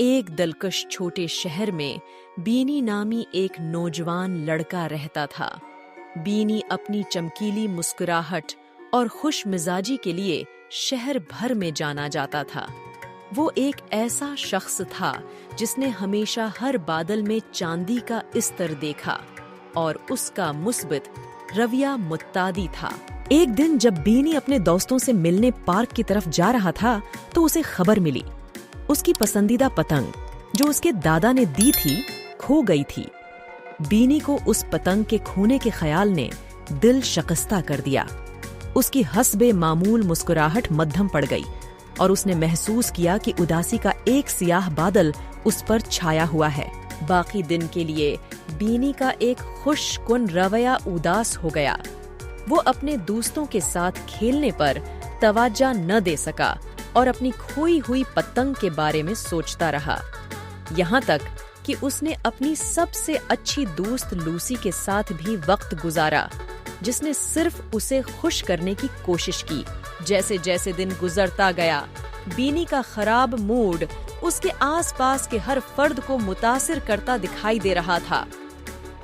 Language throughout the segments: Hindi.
एक दिलकश छोटे शहर में बीनी नामी एक नौजवान लड़का रहता था। बीनी अपनी चमकीली मुस्कुराहट और खुश मिजाजी के लिए शहर भर में जाना जाता था। वो एक ऐसा शख्स था जिसने हमेशा हर बादल में चांदी का इस्तर देखा और उसका मुस्बित रवैया मुत्तादी था। एक दिन जब बीनी अपने दोस्तों से मिलने पार्क की तरफ जा रहा था तो उसे खबर मिली उसकी पसंदीदा पतंग जो उसके दादा ने दी थी खो गई थी। बीनी को उस पतंग के खोने के ख्याल ने दिल शिकस्ता कर दिया। उसकी हस्बे मामूल मुस्कुराहट मद्धम पड़ गई और उसने महसूस किया कि उदासी का एक सियाह बादल उस पर छाया हुआ है। बाकी दिन के लिए बीनी का एक खुशकुन रवैया उदास हो गया। वो अपने दोस्तों के साथ खेलने पर तवज्जो न दे सका और अपनी खोई हुई पतंग के बारे में सोचता रहा, यहाँ तक कि उसने अपनी सबसे अच्छी दोस्त लूसी के साथ भी वक्त गुजारा, जिसने सिर्फ उसे खुश करने की कोशिश की। जैसे जैसे दिन गुजरता गया, बीनी का खराब मूड उसके आसपास के हर फर्द को मुतासिर करता दिखाई दे रहा था।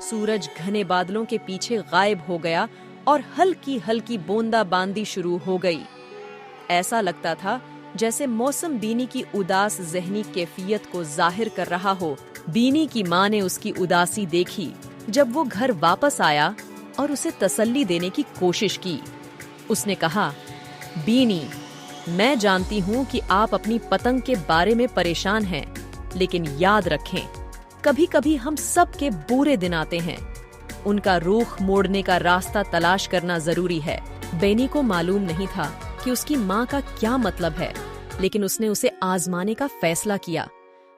सूरज घने बादलों के पीछे गायब हो गया और हल्की हल्की बूंदाबांदी शुरू हो गई। ऐसा लगता था जैसे मौसम बीनी की उदास ज़हनी कैफियत को जाहिर कर रहा हो। बीनी की माँ ने उसकी उदासी देखी जब वो घर वापस आया और उसे तसल्ली देने की कोशिश की। उसने कहा, बीनी, मैं जानती हूँ कि आप अपनी पतंग के बारे में परेशान हैं, लेकिन याद रखें, कभी कभी हम सब के बुरे दिन आते हैं। उनका रुख मोड़ने का रास्ता तलाश करना जरूरी है। बेनी को मालूम नहीं था कि उसकी माँ का क्या मतलब है, लेकिन उसने उसे आजमाने का फैसला किया।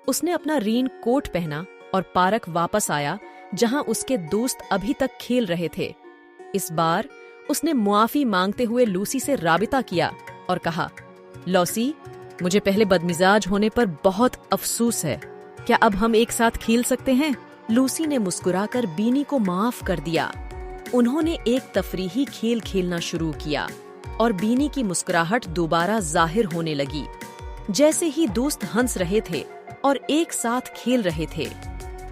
उसने अपना रेन कोट पहना और पार्क वापस आया जहाँ उसके दोस्त अभी तक खेल रहे थे। इस बार उसने मुआफी मांगते हुए लूसी से राबिता किया और कहा, लूसी, मुझे पहले बदमिजाज होने पर बहुत अफसोस है। क्या अब हम एक साथ खेल सकते हैं? लूसी ने मुस्कुराकर बीनी को माफ कर दिया। उन्होंने एक तफरीही खेल खेलना शुरू किया और बीनी की मुस्कुराहट दोबारा जाहिर होने लगी। जैसे ही दोस्त हंस रहे थे और एक साथ खेल रहे थे,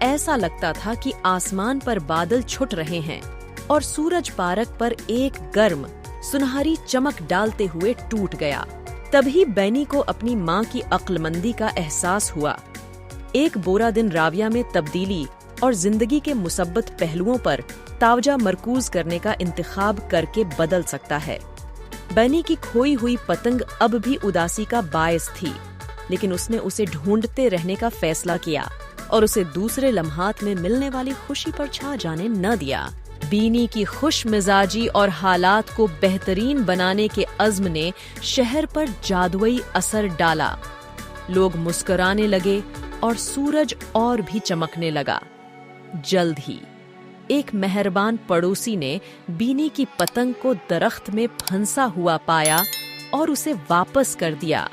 ऐसा लगता था कि आसमान पर बादल छुट रहे हैं और सूरज पार्क पर एक गर्म सुनहरी चमक डालते हुए टूट गया। तभी बेनी को अपनी माँ की अक्लमंदी का एहसास हुआ। एक बुरा दिन राविया में तब्दीली और जिंदगी के मुसब्बत पहलुओं पर तावजा मरकूज करने का इंतखाब करके बदल सकता है। बेनी की खोई हुई पतंग अब भी उदासी का बायस थी, लेकिन उसने उसे ढूंढते रहने का फैसला किया और उसे दूसरे लम्हात में मिलने वाली खुशी पर छा जाने न दिया। बीनी की खुश मिजाजी और हालात को बेहतरीन बनाने के अज़्म ने शहर पर जादुई असर डाला। लोग मुस्कुराने लगे और सूरज और भी चमकने लगा। जल्द ही एक मेहरबान पड़ोसी ने बीनी की पतंग को दरख्त में फंसा हुआ पाया और उसे वापस कर दिया।